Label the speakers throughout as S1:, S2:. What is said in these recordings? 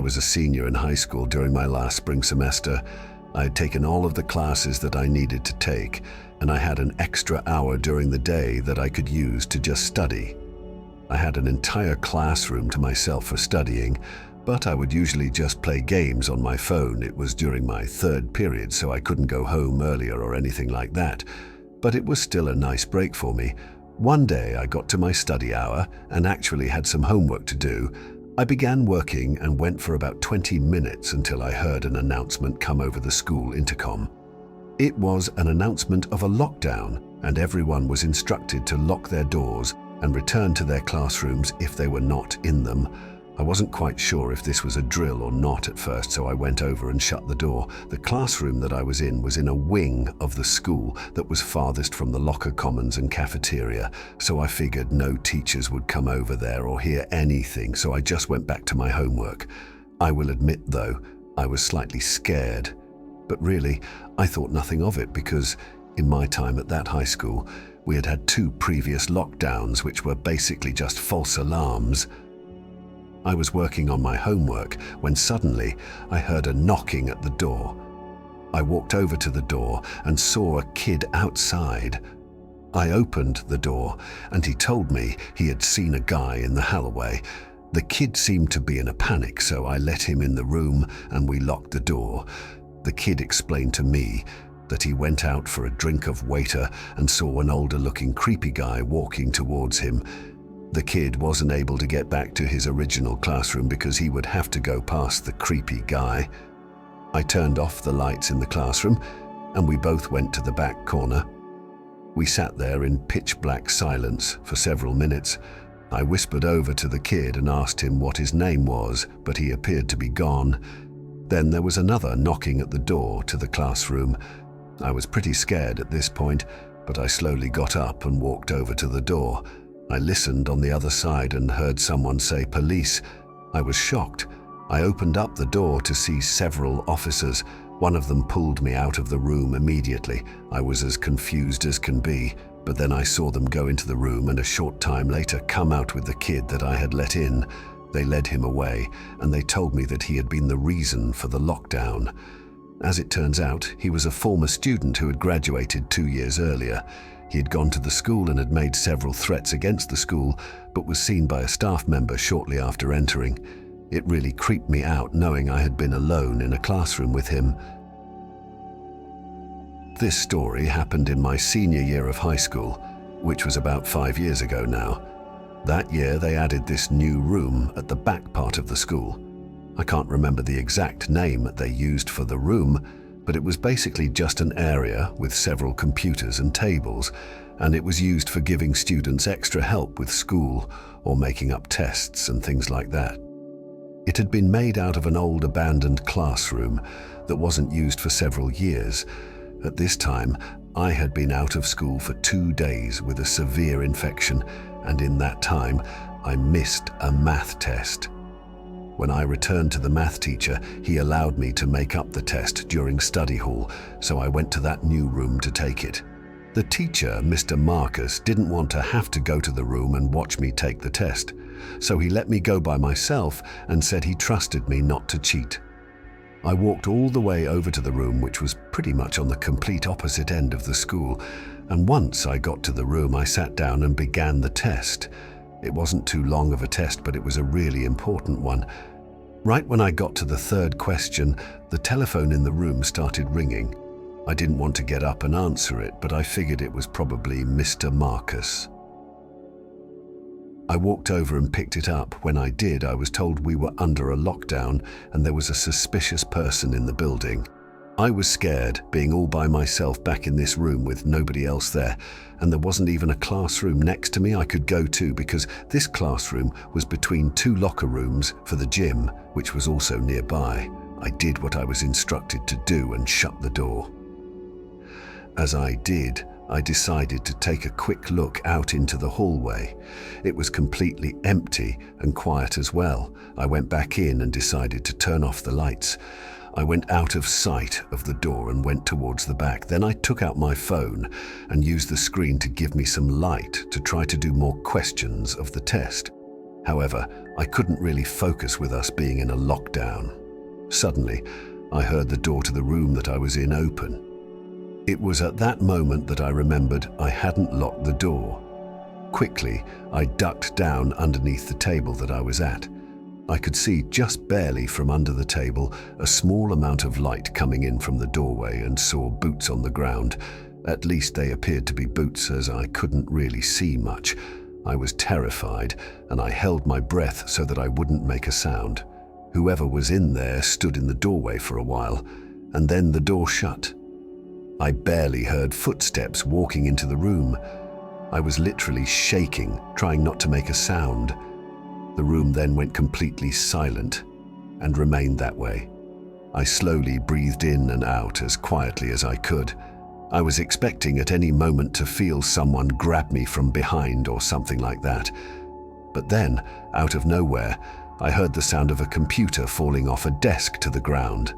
S1: was a senior in high school during my last spring semester. I had taken all of the classes that I needed to take, and I had an extra hour during the day that I could use to just study. I had an entire classroom to myself for studying, but I would usually just play games on my phone. It was during my third period, so I couldn't go home earlier or anything like that. But it was still a nice break for me. One day I got to my study hour and actually had some homework to do. I began working and went for about 20 minutes until I heard an announcement come over the school intercom. It was an announcement of a lockdown, and everyone was instructed to lock their doors and return to their classrooms if they were not in them. I wasn't quite sure if this was a drill or not at first, so I went over and shut the door. The classroom that I was in a wing of the school that was farthest from the locker commons and cafeteria, so I figured no teachers would come over there or hear anything, so I just went back to my homework. I will admit, though, I was slightly scared. But really, I thought nothing of it because, in my time at that high school, we had had 2 previous lockdowns which were basically just false alarms. I was working on my homework when suddenly I heard a knocking at the door. I walked over to the door and saw a kid outside. I opened the door and he told me he had seen a guy in the hallway. The kid seemed to be in a panic, so I let him in the room and we locked the door. The kid explained to me that he went out for a drink of water and saw an older-looking creepy guy walking towards him. The kid wasn't able to get back to his original classroom because he would have to go past the creepy guy. I turned off the lights in the classroom and we both went to the back corner. We sat there in pitch-black silence for several minutes. I whispered over to the kid and asked him what his name was, but he appeared to be gone. Then there was another knocking at the door to the classroom. I was pretty scared at this point, but I slowly got up and walked over to the door. I listened on the other side and heard someone say police. I was shocked. I opened up the door to see several officers. One of them pulled me out of the room immediately. I was as confused as can be, but then I saw them go into the room and a short time later come out with the kid that I had let in. They led him away and they told me that he had been the reason for the lockdown. As it turns out, he was a former student who had graduated 2 years earlier. He had gone to the school and had made several threats against the school, but was seen by a staff member shortly after entering. It really creeped me out knowing I had been alone in a classroom with him. This story happened in my senior year of high school, which was about 5 years ago now. That year they added this new room at the back part of the school. I can't remember the exact name they used for the room, but it was basically just an area with several computers and tables, and it was used for giving students extra help with school or making up tests and things like that. It had been made out of an old abandoned classroom that wasn't used for several years. At this time, I had been out of school for 2 days with a severe infection, and in that time, I missed a math test. When I returned to the math teacher, he allowed me to make up the test during study hall, so I went to that new room to take it. The teacher, Mr. Marcus, didn't want to have to go to the room and watch me take the test, so he let me go by myself and said he trusted me not to cheat. I walked all the way over to the room, which was pretty much on the complete opposite end of the school, and once I got to the room, I sat down and began the test. It wasn't too long of a test, but it was a really important one. Right when I got to the third question, the telephone in the room started ringing. I didn't want to get up and answer it, but I figured it was probably Mr. Marcus. I walked over and picked it up. When I did, I was told we were under a lockdown and there was a suspicious person in the building. I was scared, being all by myself back in this room with nobody else there, and there wasn't even a classroom next to me I could go to because this classroom was between 2 locker rooms for the gym, which was also nearby. I did what I was instructed to do and shut the door. As I did, I decided to take a quick look out into the hallway. It was completely empty and quiet as well. I went back in and decided to turn off the lights. I went out of sight of the door and went towards the back. Then I took out my phone and used the screen to give me some light to try to do more questions of the test. However, I couldn't really focus with us being in a lockdown. Suddenly, I heard the door to the room that I was in open. It was at that moment that I remembered I hadn't locked the door. Quickly, I ducked down underneath the table that I was at. I could see just barely from under the table a small amount of light coming in from the doorway and saw boots on the ground. At least they appeared to be boots, as I couldn't really see much. I was terrified, and I held my breath so that I wouldn't make a sound. Whoever was in there stood in the doorway for a while, and then the door shut. I barely heard footsteps walking into the room. I was literally shaking, trying not to make a sound. The room then went completely silent and remained that way. I slowly breathed in and out as quietly as I could. I was expecting at any moment to feel someone grab me from behind or something like that. But then, out of nowhere, I heard the sound of a computer falling off a desk to the ground.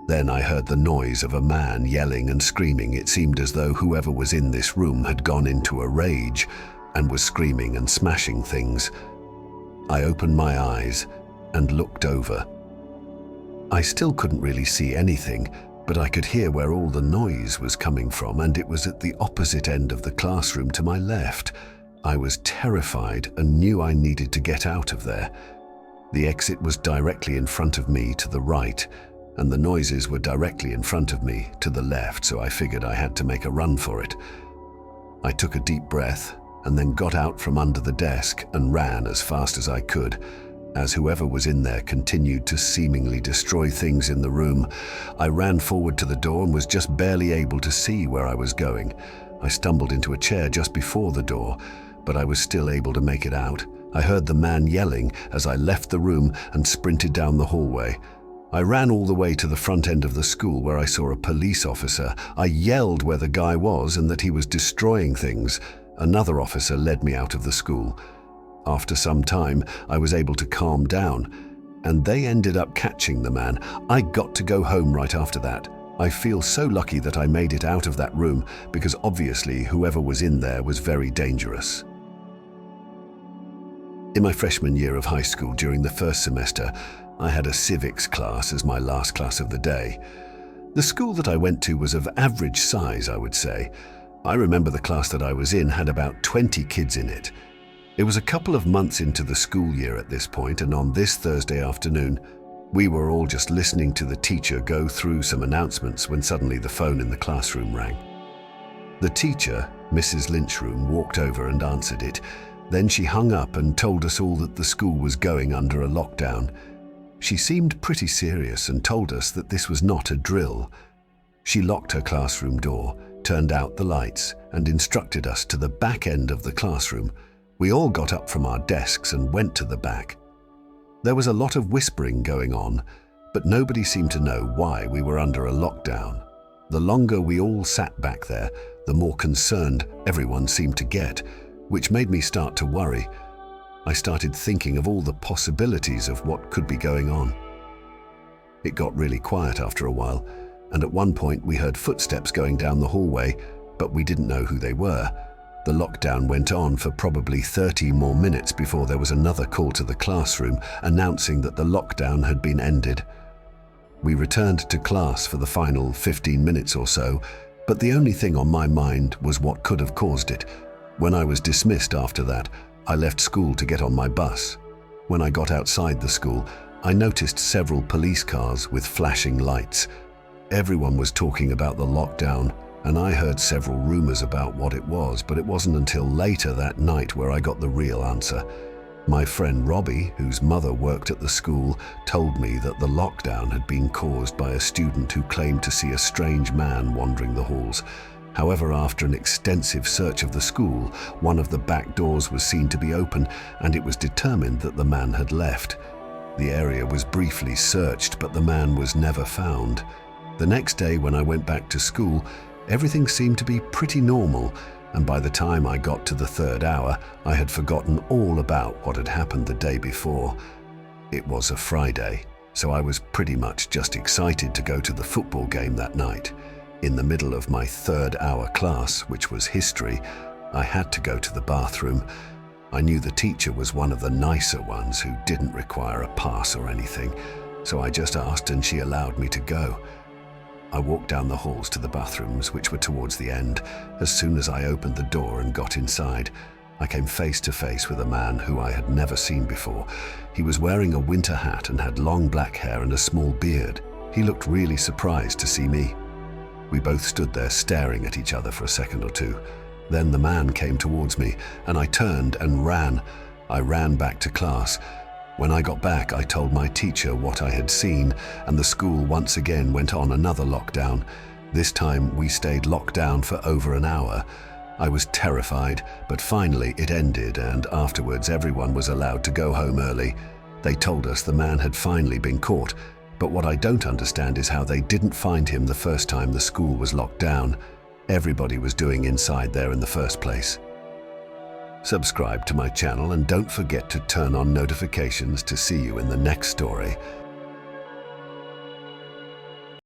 S1: Then I heard the noise of a man yelling and screaming. It seemed as though whoever was in this room had gone into a rage and was screaming and smashing things. I opened my eyes and looked over. I still couldn't really see anything, but I could hear where all the noise was coming from, and it was at the opposite end of the classroom to my left. I was terrified and knew I needed to get out of there. The exit was directly in front of me to the right, and the noises were directly in front of me to the left, so I figured I had to make a run for it. I took a deep breath and then got out from under the desk and ran as fast as I could, as whoever was in there continued to seemingly destroy things in the room. I ran forward to the door and was just barely able to see where I was going. I stumbled into a chair just before the door, but I was still able to make it out. I heard the man yelling as I left the room and sprinted down the hallway. I ran all the way to the front end of the school where I saw a police officer. I yelled where the guy was and that he was destroying things. Another officer led me out of the school. After some time, I was able to calm down, and they ended up catching the man. I got to go home right after that. I feel so lucky that I made it out of that room, because obviously whoever was in there was very dangerous. In my freshman year of high school, during the first semester, I had a civics class as my last class of the day. The school that I went to was of average size, I would say. I remember the class that I was in had about 20 kids in it. It was a couple of months into the school year at this point, and on this Thursday afternoon, we were all just listening to the teacher go through some announcements when suddenly the phone in the classroom rang. The teacher, Mrs. Lynchroom, walked over and answered it. Then she hung up and told us all that the school was going under a lockdown. She seemed pretty serious and told us that this was not a drill. She locked her classroom door, turned out the lights, and instructed us to the back end of the classroom. We all got up from our desks and went to the back. There was a lot of whispering going on, but nobody seemed to know why we were under a lockdown. The longer we all sat back there, the more concerned everyone seemed to get, which made me start to worry. I started thinking of all the possibilities of what could be going on. It got really quiet after a while, and at one point we heard footsteps going down the hallway, but we didn't know who they were. The lockdown went on for probably 30 more minutes before there was another call to the classroom announcing that the lockdown had been ended. We returned to class for the final 15 minutes or so, but the only thing on my mind was what could have caused it. When I was dismissed after that, I left school to get on my bus. When I got outside the school, I noticed several police cars with flashing lights. Everyone was talking about the lockdown, and I heard several rumors about what it was, but it wasn't until later that night where I got the real answer. My friend Robbie, whose mother worked at the school, told me that the lockdown had been caused by a student who claimed to see a strange man wandering the halls. However, after an extensive search of the school, one of the back doors was seen to be open, and it was determined that the man had left. The area was briefly searched, but the man was never found. The next day, when I went back to school, everything seemed to be pretty normal, and by the time I got to the third hour, I had forgotten all about what had happened the day before. It was a Friday, so I was pretty much just excited to go to the football game that night. In the middle of my third hour class, which was history, I had to go to the bathroom. I knew the teacher was one of the nicer ones who didn't require a pass or anything, so I just asked and she allowed me to go. I walked down the halls to the bathrooms, which were towards the end. As soon as I opened the door and got inside, I came face to face with a man who I had never seen before. He was wearing a winter hat and had long black hair and a small beard. He looked really surprised to see me. We both stood there staring at each other for a second or two. Then the man came towards me, and I turned and ran. I ran back to class. When I got back, I told my teacher what I had seen, and the school once again went on another lockdown. This time, we stayed locked down for over an hour. I was terrified, but finally it ended, and afterwards everyone was allowed to go home early. They told us the man had finally been caught, but what I don't understand is how they didn't find him the first time the school was locked down. Everybody was doing inside there in the first place. Subscribe to my channel and don't forget to turn on notifications to see you in the next story.